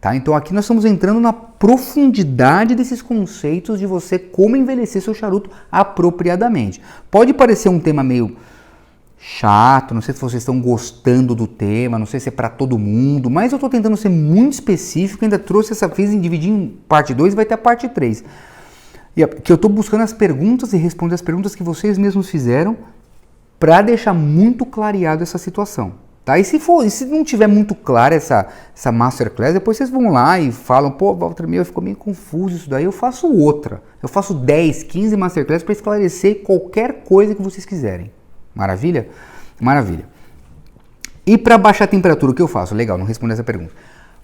Tá? Então aqui nós estamos entrando na profundidade desses conceitos de você como envelhecer seu charuto apropriadamente. Pode parecer um tema meio chato, não sei se vocês estão gostando do tema, não sei se é para todo mundo, mas eu estou tentando ser muito específico, ainda trouxe fiz em dividir em parte 2 e vai ter a parte 3. Que eu estou buscando as perguntas e responder as perguntas que vocês mesmos fizeram para deixar muito clareado essa situação. Tá? E se não tiver muito clara essa Masterclass, depois vocês vão lá e falam, Walter, ficou meio confuso isso daí, eu faço outra. Eu faço 10, 15 Masterclass para esclarecer qualquer coisa que vocês quiserem. Maravilha? Maravilha. E para baixar a temperatura, o que eu faço? Legal, não respondi essa pergunta.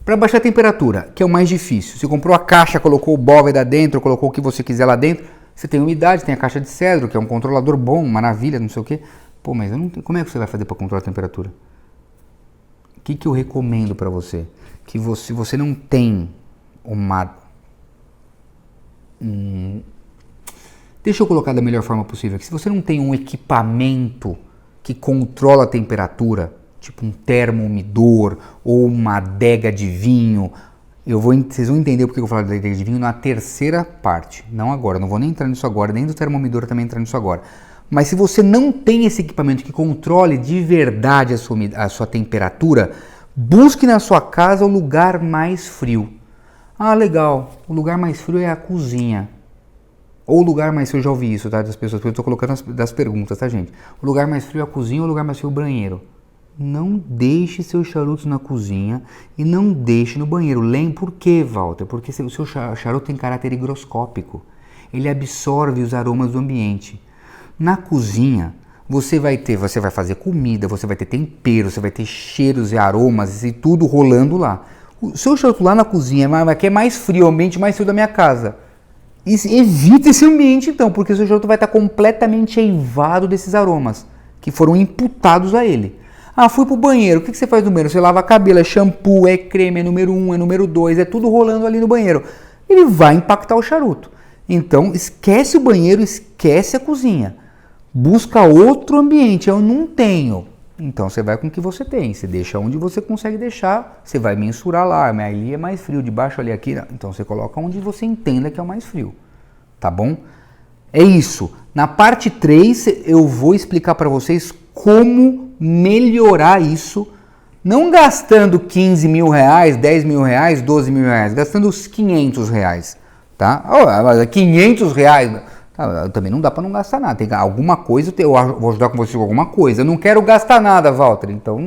Para baixar a temperatura, que é o mais difícil, você comprou a caixa, colocou o Bóveda dentro, colocou o que você quiser lá dentro, você tem umidade, tem a caixa de cedro, que é um controlador bom, maravilha, não sei o quê. Mas eu não tenho, como é que você vai fazer para controlar a temperatura? O que eu recomendo para você? Que você não tem deixa eu colocar da melhor forma possível. Que se você não tem um equipamento que controla a temperatura, tipo um termoumidor ou uma adega de vinho, vocês vão entender porque eu falo da adega de vinho na terceira parte. Não agora, não vou nem entrar nisso agora, nem do termoumidor eu também entrar nisso agora. Mas se você não tem esse equipamento que controle de verdade a sua temperatura, busque na sua casa o lugar mais frio. Legal, o lugar mais frio é a cozinha. Ou o lugar mais frio, eu já ouvi isso, tá, das pessoas, porque eu estou colocando das perguntas, tá, gente? O lugar mais frio é a cozinha ou o lugar mais frio é o banheiro? não deixe seus charutos na cozinha e não deixe no banheiro. Lembre por quê, Walter? Porque o seu charuto tem caráter higroscópico. Ele absorve os aromas do ambiente. Na cozinha, você vai fazer comida, você vai ter tempero, você vai ter cheiros e aromas e tudo rolando lá. O seu charuto lá na cozinha é mais frio, o ambiente mais frio da minha casa. Evita esse ambiente então, porque o seu charuto vai estar completamente eivado desses aromas que foram imputados a ele. Ah, fui pro banheiro, o que você faz no banheiro? Você lava cabelo, é shampoo, é creme, é número 1, é número 2, é tudo rolando ali no banheiro. Ele vai impactar o charuto. Então, esquece o banheiro, esquece a cozinha. Busca outro ambiente. Eu não tenho. Então, você vai com o que você tem. Você deixa onde você consegue deixar. Você vai mensurar lá. Ali é mais frio, de baixo ali, aqui. Então, você coloca onde você entenda que é o mais frio. Tá bom? É isso. Na parte 3, eu vou explicar para vocês como melhorar isso. Não gastando 15 mil reais, 10 mil reais, 12 mil reais. Gastando os 500 reais. Tá? 500 reais, também não dá para não gastar nada, tem alguma coisa, eu vou ajudar com você com alguma coisa, eu não quero gastar nada, Walter, então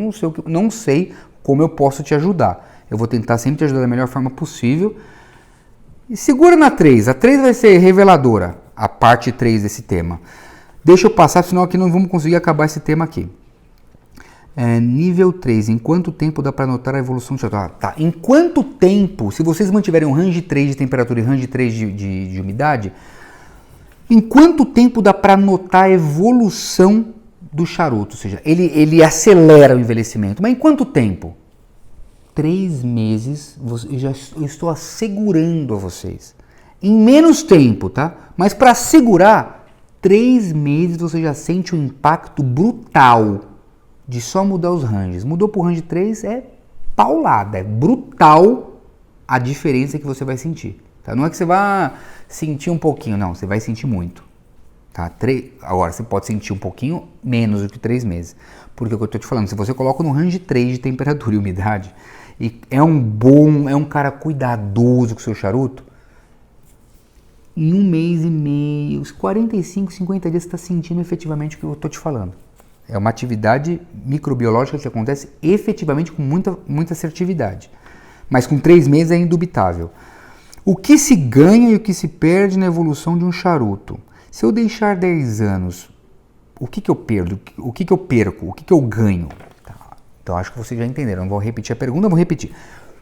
não sei como eu posso te ajudar, eu vou tentar sempre te ajudar da melhor forma possível, e segura na 3, a 3 vai ser reveladora, a parte 3 desse tema, deixa eu passar, senão aqui não vamos conseguir acabar esse tema aqui. Nível 3, em quanto tempo dá para notar a evolução do charuto? Tá. Em quanto tempo, se vocês mantiverem um range 3 de temperatura e range 3 de umidade, em quanto tempo dá para notar a evolução do charuto? Ou seja, ele acelera o envelhecimento. Mas em quanto tempo? 3 meses, eu estou assegurando a vocês. Em menos tempo, tá? Mas para assegurar, 3 meses você já sente um impacto brutal de só mudar os ranges. Mudou para o range 3, é paulada, é brutal a diferença que você vai sentir. Tá? Não é que você vai sentir um pouquinho, não, você vai sentir muito. Tá? Agora, você pode sentir um pouquinho menos do que 3 meses. Porque o que eu estou te falando, se você coloca no range 3 de temperatura e umidade, e é um cara cuidadoso com o seu charuto, em 1 mês e meio, os 45, 50 dias você está sentindo efetivamente o que eu estou te falando. É uma atividade microbiológica que acontece efetivamente com muita assertividade. Mas com 3 meses é indubitável. O que se ganha e o que se perde na evolução de um charuto? Se eu deixar 10 anos, o que eu perdo? O que eu perco? O que eu ganho? Tá. Então acho que vocês já entenderam. Não vou repetir a pergunta, vou repetir.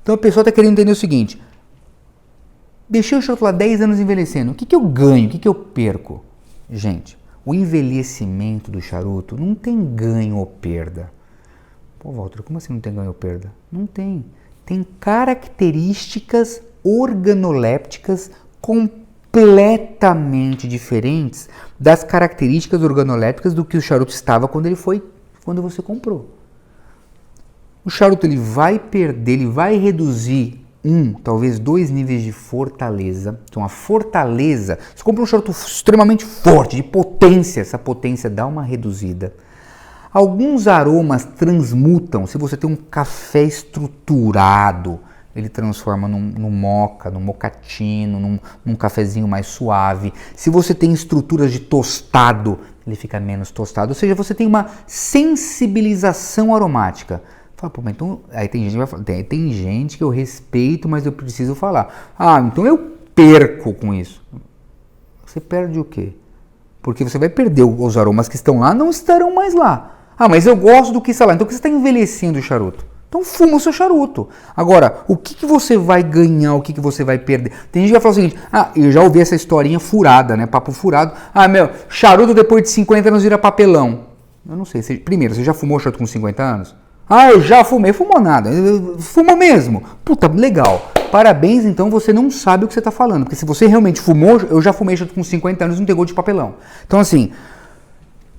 Então a pessoa está querendo entender o seguinte. Deixei o charuto lá 10 anos envelhecendo. O que eu ganho? O que eu perco? Gente, o envelhecimento do charuto não tem ganho ou perda. Pô, Walter, como assim não tem ganho ou perda? Não tem. Tem características organolépticas completamente diferentes das características organolépticas do que o charuto estava quando você comprou. O charuto ele vai perder, ele vai reduzir talvez 2 níveis de fortaleza. Então a fortaleza, você compra um charuto extremamente forte, de potência, essa potência dá uma reduzida. Alguns aromas transmutam, se você tem um café estruturado, ele transforma num moca, num mocatino, num cafezinho mais suave. Se você tem estruturas de tostado, ele fica menos tostado, ou seja, você tem uma sensibilização aromática. Fala, pô, mas então, aí tem gente que vai falar, tem gente que eu respeito, mas eu preciso falar. Ah, então eu perco com isso. Você perde o quê? Porque você vai perder os aromas que estão lá, não estarão mais lá. Ah, mas eu gosto do que está lá. Então, o que você está envelhecendo o charuto? Então, fuma o seu charuto. Agora, o que você vai ganhar, o que você vai perder? Tem gente que vai falar o seguinte, eu já ouvi essa historinha furada, né? Papo furado. Charuto depois de 50 anos vira papelão. Eu não sei. Primeiro, você já fumou charuto com 50 anos? Eu já fumei. Fumou nada. Fumou mesmo. Puta, legal. Parabéns, então você não sabe o que você está falando. Porque se você realmente fumou, eu já fumei charuto com 50 anos e não tem gosto de papelão. Então, assim,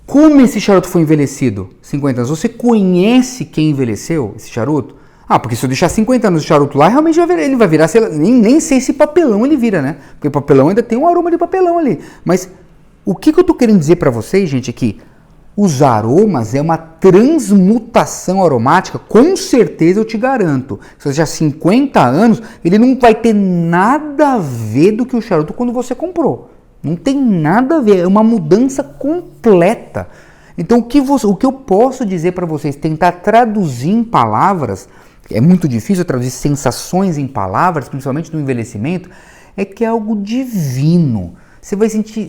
como esse charuto foi envelhecido? 50 anos. Você conhece quem envelheceu esse charuto? Porque se eu deixar 50 anos de charuto lá, realmente ele vai virar, sei lá, nem sei se papelão ele vira, né? Porque papelão ainda tem um aroma de papelão ali. Mas o que eu tô querendo dizer para vocês, gente, é que os aromas é uma transmutação aromática, com certeza eu te garanto. Se você já 50 anos, ele não vai ter nada a ver do que o charuto quando você comprou. Não tem nada a ver, é uma mudança completa. Então, o que eu posso dizer para vocês, tentar traduzir em palavras, é muito difícil traduzir sensações em palavras, principalmente no envelhecimento, é que é algo divino. Você vai sentir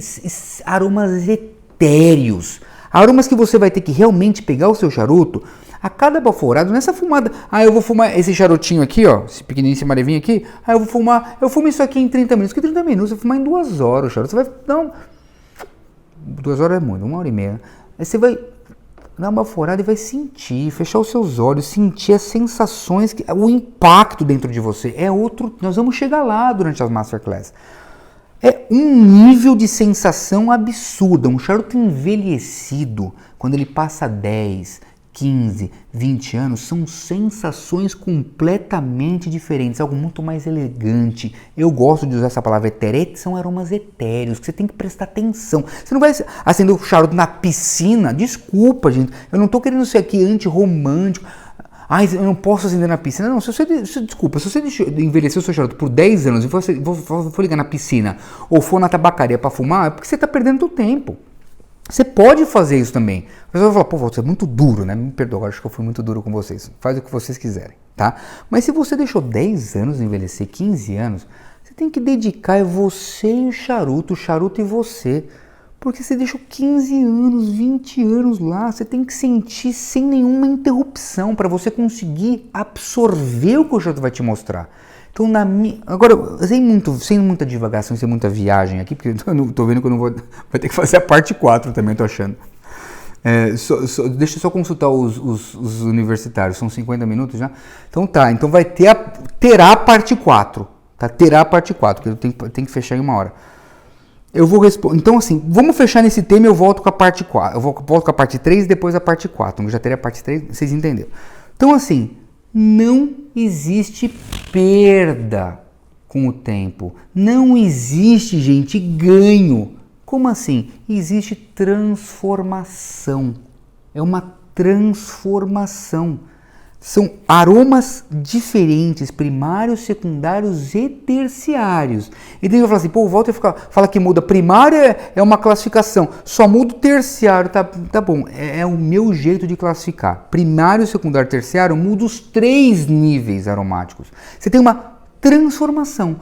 aromas etéreos, aromas que você vai ter que realmente pegar o seu charuto, a cada baforado, nessa fumada, eu vou fumar esse charutinho aqui, ó, esse pequenininho, esse amarelinho aqui, eu fumo isso aqui em 30 minutos, que 30 minutos, eu vou fumar em 2 horas o charuto, você vai, não, 2 horas é muito, 1h30, aí você vai dar uma baforada e vai sentir, fechar os seus olhos, sentir as sensações, o impacto dentro de você, é outro, nós vamos chegar lá durante as Masterclass. É um nível de sensação absurda, um charuto envelhecido, quando ele passa 10, 15, 20 anos, são sensações completamente diferentes, algo muito mais elegante. Eu gosto de usar essa palavra etéreo, são aromas etéreos, que você tem que prestar atenção. Você não vai acender o charuto na piscina, desculpa gente, eu não estou querendo ser aqui anti-romântico, eu não posso acender na piscina. Não, desculpa, se você envelhecer o seu charuto por 10 anos e for ligar na piscina ou for na tabacaria para fumar, é porque você está perdendo o tempo. Você pode fazer isso também. A pessoa vai falar, você é muito duro, né? Me perdoa, acho que eu fui muito duro com vocês. Faz o que vocês quiserem, tá? Mas se você deixou 10 anos envelhecer, 15 anos, você tem que dedicar você e o charuto e você. Porque você deixou 15 anos, 20 anos lá, você tem que sentir sem nenhuma interrupção para você conseguir absorver o que o charuto vai te mostrar. Então, agora, sem muita divagação, sem muita viagem aqui, porque eu tô vendo que eu não vou ter que fazer a parte 4 também, tô achando. Deixa eu só consultar os universitários, são 50 minutos já? Então tá, então terá a parte 4, tá? Terá a parte 4, que eu tenho que fechar em 1 hora. Eu vou responder. Então, assim, vamos fechar nesse tema e eu volto com a parte 4. Eu volto com a parte 3 e depois a parte 4. Eu já teria a parte 3, vocês entenderam. Então, assim, não existe perda com o tempo. Não existe, gente, ganho. Como assim? Existe transformação. É uma transformação. São aromas diferentes, primários, secundários e terciários. E daí vai falar assim, o Walter fala que muda. Primário é uma classificação, só muda o terciário, tá bom. É o meu jeito de classificar. Primário, secundário e terciário muda os 3 níveis aromáticos. Você tem uma transformação.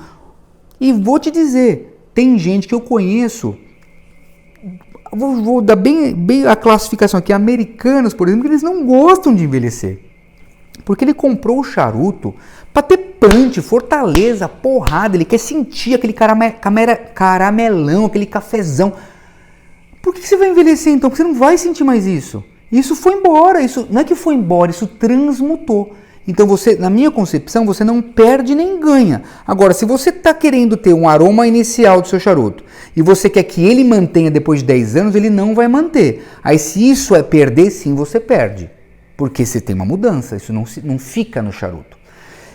E vou te dizer, tem gente que eu conheço, vou dar bem a classificação aqui, americanos, por exemplo, que eles não gostam de envelhecer. Porque ele comprou o charuto para ter punch, fortaleza, porrada, ele quer sentir aquele caramelão, aquele cafezão. Por que você vai envelhecer então? Porque você não vai sentir mais isso. Isso foi embora, isso não é que foi embora, isso transmutou. Então você, na minha concepção, você não perde nem ganha. Agora, se você está querendo ter um aroma inicial do seu charuto e você quer que ele mantenha depois de 10 anos, ele não vai manter. Aí se isso é perder, sim, você perde. Porque você tem uma mudança, isso não fica no charuto.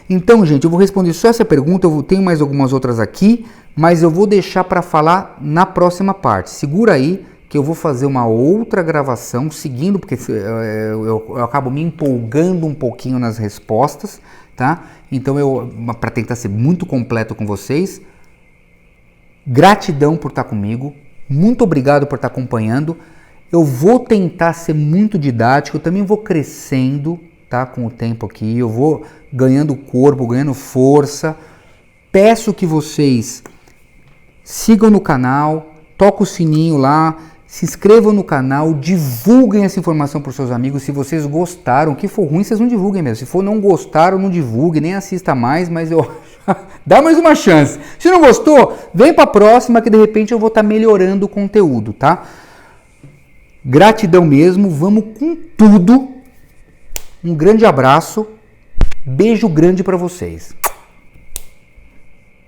Então, gente, eu vou responder só essa pergunta, eu tenho mais algumas outras aqui, mas eu vou deixar para falar na próxima parte. Segura aí que eu vou fazer uma outra gravação, seguindo, porque eu acabo me empolgando um pouquinho nas respostas, tá? Então, para tentar ser muito completo com vocês, gratidão por estar comigo, muito obrigado por estar acompanhando. Eu vou tentar ser muito didático, eu também vou crescendo, tá, com o tempo aqui, eu vou ganhando corpo, ganhando força. Peço que vocês sigam no canal, toquem o sininho lá, se inscrevam no canal, divulguem essa informação para os seus amigos. Se vocês gostaram, que for ruim, vocês não divulguem mesmo. Se for não gostaram, não divulguem, nem assista mais, mas dá mais uma chance. Se não gostou, vem para a próxima que de repente eu vou estar melhorando o conteúdo, tá? Gratidão mesmo, vamos com tudo. Um grande abraço, beijo grande para vocês.